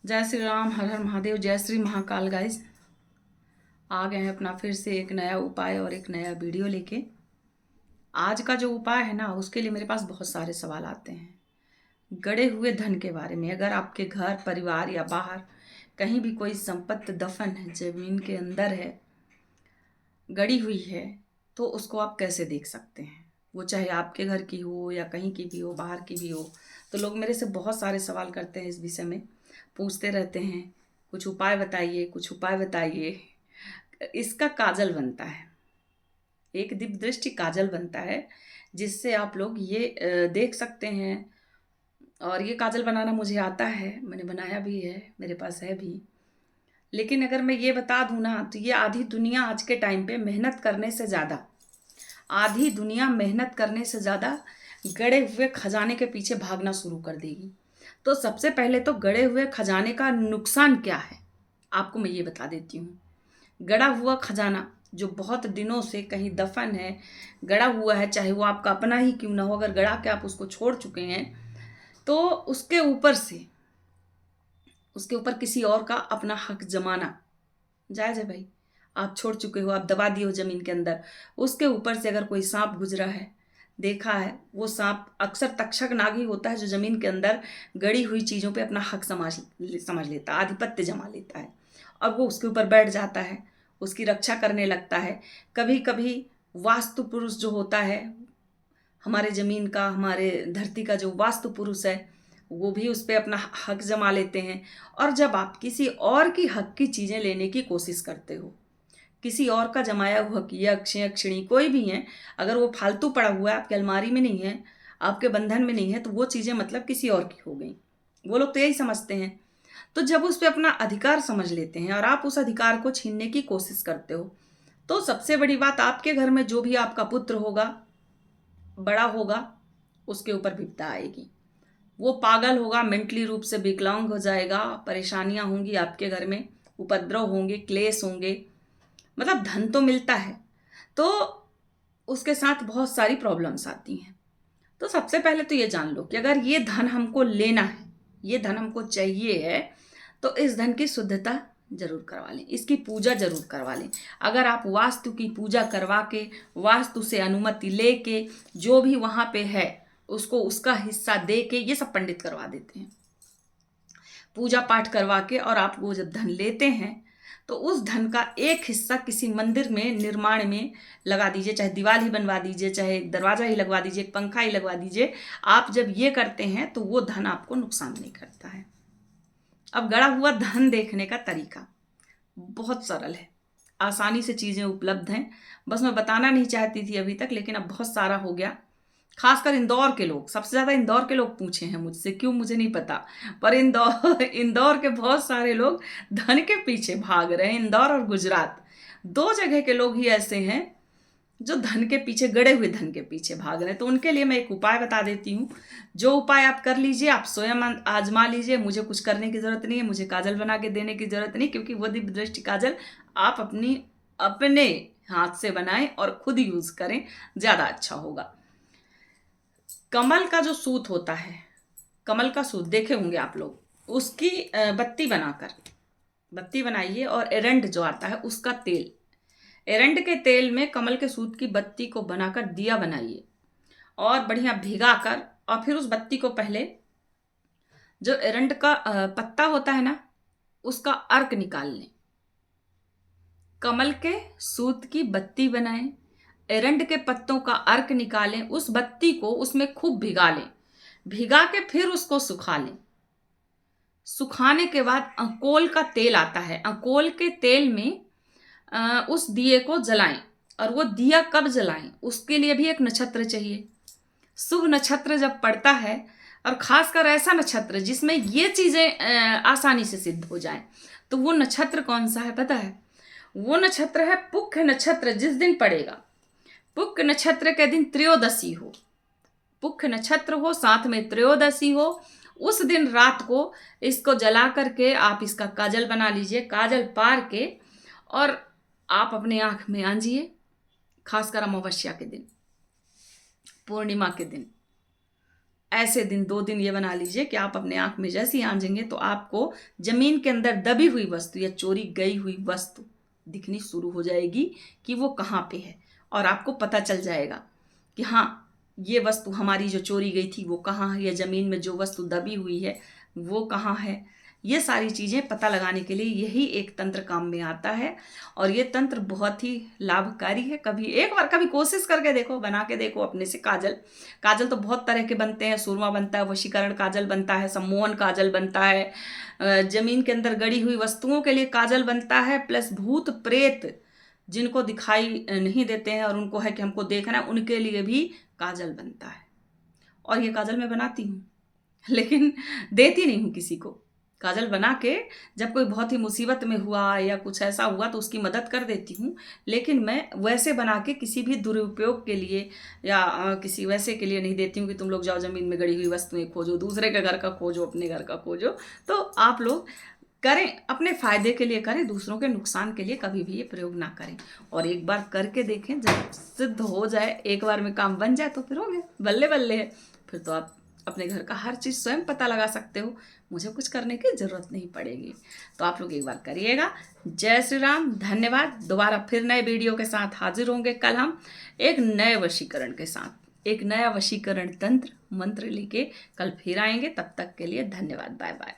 जय श्री राम, हर हर महादेव, जय श्री महाकाल। गाइज आ गए हैं अपना फिर से एक नया उपाय और एक नया वीडियो लेके। आज का जो उपाय है ना, उसके लिए मेरे पास बहुत सारे सवाल आते हैं गड़े हुए धन के बारे में। अगर आपके घर परिवार या बाहर कहीं भी कोई संपत्ति दफन है, जमीन के अंदर है, गड़ी हुई है, तो उसको आप कैसे देख सकते हैं। वो चाहे आपके घर की हो या कहीं की भी हो, बाहर की भी हो। तो लोग मेरे से बहुत सारे सवाल करते हैं, इस विषय में पूछते रहते हैं, कुछ उपाय बताइए, कुछ उपाय बताइए। इसका काजल बनता है, एक दिव्य दृष्टि काजल बनता है, जिससे आप लोग ये देख सकते हैं। और ये काजल बनाना मुझे आता है, मैंने बनाया भी है, मेरे पास है भी। लेकिन अगर मैं ये बता दूं ना, तो ये आधी दुनिया आज के टाइम पे मेहनत करने से ज़्यादा, आधी दुनिया मेहनत करने से ज़्यादा गड़े हुए खजाने के पीछे भागना शुरू कर देगी। तो सबसे पहले तो गड़े हुए खजाने का नुकसान क्या है, आपको मैं ये बता देती हूँ। गड़ा हुआ खजाना जो बहुत दिनों से कहीं दफन है, गड़ा हुआ है, चाहे वो आपका अपना ही क्यों ना हो, अगर गड़ा के आप उसको छोड़ चुके हैं, तो उसके ऊपर किसी और का अपना हक जमाना जायज है भाई। आप छोड़ चुके हो, आप दबा दिए हो जमीन के अंदर, उसके ऊपर से अगर कोई सांप गुजरा है, देखा है, वो सांप अक्सर तक्षक नाग ही होता है, जो जमीन के अंदर गड़ी हुई चीज़ों पे अपना हक समझ लेता है, आधिपत्य जमा लेता है, और वो उसके ऊपर बैठ जाता है, उसकी रक्षा करने लगता है। कभी कभी वास्तु पुरुष जो होता है, हमारे ज़मीन का, हमारे धरती का जो वास्तु पुरुष है, वो भी उस पर अपना हक जमा लेते हैं। और जब आप किसी और की हक की चीज़ें लेने की कोशिश करते हो, किसी और का जमाया हुआ हक, यक्ष यक्षिणी कोई भी है, अगर वो फालतू पड़ा हुआ है, आपकी अलमारी में नहीं है, आपके बंधन में नहीं है, तो वो चीज़ें मतलब किसी और की हो गई। वो लोग तो यही समझते हैं। तो जब उस पर अपना अधिकार समझ लेते हैं और आप उस अधिकार को छीनने की कोशिश करते हो, तो सबसे बड़ी बात, आपके घर में जो भी आपका पुत्र होगा, बड़ा होगा, उसके ऊपर विपदा आएगी। वो पागल होगा, मेंटली रूप से विकलांग हो जाएगा, परेशानियां होंगी आपके घर में, उपद्रव होंगे, क्लेश होंगे। मतलब धन तो मिलता है, तो उसके साथ बहुत सारी प्रॉब्लम्स आती हैं। तो सबसे पहले तो ये जान लो कि अगर ये धन हमको लेना है, ये धन हमको चाहिए है, तो इस धन की शुद्धता जरूर करवा लें, इसकी पूजा जरूर करवा लें। अगर आप वास्तु की पूजा करवा के, वास्तु से अनुमति लेके, जो भी वहाँ पे है उसको उसका हिस्सा दे के, ये सब पंडित करवा देते हैं, पूजा पाठ करवा के, और आप वो जब धन लेते हैं, तो उस धन का एक हिस्सा किसी मंदिर में निर्माण में लगा दीजिए, चाहे दीवार ही बनवा दीजिए, चाहे एक दरवाजा ही लगवा दीजिए, एक पंखा ही लगवा दीजिए। आप जब ये करते हैं तो वो धन आपको नुकसान नहीं करता है। अब गड़ा हुआ धन देखने का तरीका बहुत सरल है, आसानी से चीज़ें उपलब्ध हैं। बस मैं बताना नहीं चाहती थी अभी तक, लेकिन अब बहुत सारा हो गया। खासकर इंदौर के लोग, सबसे ज़्यादा इंदौर के लोग पूछे हैं मुझसे, क्यों मुझे नहीं पता, पर इंदौर इंदौर के बहुत सारे लोग धन के पीछे भाग रहे हैं। इंदौर और गुजरात, दो जगह के लोग ही ऐसे हैं जो धन के पीछे, गड़े हुए धन के पीछे भाग रहे हैं। तो उनके लिए मैं एक उपाय बता देती हूँ, जो उपाय आप कर लीजिए, आप स्वयं आजमा लीजिए। मुझे कुछ करने की ज़रूरत नहीं है, मुझे काजल बना के देने की ज़रूरत नहीं, क्योंकि वो दिव्य दृष्टि काजल आप अपने हाथ से बनाएं और खुद यूज़ करें, ज़्यादा अच्छा होगा। कमल का जो सूत होता है, कमल का सूत देखे होंगे आप लोग, उसकी बत्ती बनाइए, और एरंड जो आता है उसका तेल, एरंड के तेल में कमल के सूत की बत्ती को बनाकर दिया बनाइए, और बढ़िया भिगा कर, और फिर उस बत्ती को पहले जो एरंड का पत्ता होता है ना, उसका अर्क निकाल लें। कमल के सूत की बत्ती बनाएं, एरंड के पत्तों का अर्क निकालें, उस बत्ती को उसमें खूब भिगा लें, भिगा के फिर उसको सुखा लें। सुखाने के बाद अंकोल का तेल आता है, अंकोल के तेल में उस दिए को जलाएं। और वो दिया कब जलाएं, उसके लिए भी एक नक्षत्र चाहिए। शुभ नक्षत्र जब पड़ता है, और खासकर ऐसा नक्षत्र जिसमें ये चीजें आसानी से सिद्ध हो जाएं, तो वो नक्षत्र कौन सा है पता है? वो नक्षत्र है पुख्य नक्षत्र। जिस दिन पड़ेगा, पुख्य नक्षत्र के दिन त्रयोदशी हो, पुख्य नक्षत्र हो, साथ में त्रयोदशी हो, उस दिन रात को इसको जला करके आप इसका काजल बना लीजिए। काजल पार के और आप अपने आंख में आंजिए, खासकर अमावस्या के दिन, पूर्णिमा के दिन, ऐसे दिन 2 दिन ये बना लीजिए कि आप अपने आँख में जैसे ही आंजेंगे तो आपको ज़मीन के अंदर दबी हुई वस्तु या चोरी गई हुई वस्तु दिखनी शुरू हो जाएगी कि वो कहाँ पे है, और आपको पता चल जाएगा कि हाँ, ये वस्तु हमारी जो चोरी गई थी वो कहाँ है, या ज़मीन में जो वस्तु दबी हुई है वो कहाँ है। ये सारी चीज़ें पता लगाने के लिए यही एक तंत्र काम में आता है, और ये तंत्र बहुत ही लाभकारी है। कभी कोशिश करके देखो, बना के देखो अपने से। काजल तो बहुत तरह के बनते हैं, सुरमा बनता है, वशीकरण काजल बनता है, सम्मोहन काजल बनता है, जमीन के अंदर गड़ी हुई वस्तुओं के लिए काजल बनता है, प्लस भूत प्रेत जिनको दिखाई नहीं देते हैं और उनको है कि हमको देखना है, उनके लिए भी काजल बनता है। और ये काजल मैं बनाती हूँ, लेकिन देती नहीं हूँ किसी को। काजल बना के जब कोई बहुत ही मुसीबत में हुआ या कुछ ऐसा हुआ तो उसकी मदद कर देती हूँ, लेकिन मैं वैसे बना के किसी भी दुरुपयोग के लिए या किसी वैसे के लिए नहीं देती हूँ कि तुम लोग जाओ ज़मीन में गड़ी हुई वस्तुएं खोजो, दूसरे के घर का खोजो, अपने घर का खोजो। तो आप लोग करें, अपने फ़ायदे के लिए करें, दूसरों के नुकसान के लिए कभी भी ये प्रयोग ना करें। और एक बार करके देखें, जब सिद्ध हो जाए, एक बार में काम बन जाए तो फिर हो गया, बल्ले बल्ले है। फिर तो आप अपने घर का हर चीज़ स्वयं पता लगा सकते हो, मुझे कुछ करने की ज़रूरत नहीं पड़ेगी। तो आप लोग एक बार करिएगा। जय श्री राम, धन्यवाद। दोबारा फिर नए वीडियो के साथ हाजिर होंगे। कल हम एक नए वशीकरण के साथ, एक नया वशीकरण तंत्र मंत्र लेके कल फिर आएंगे। तब तक के लिए धन्यवाद, बाय बाय।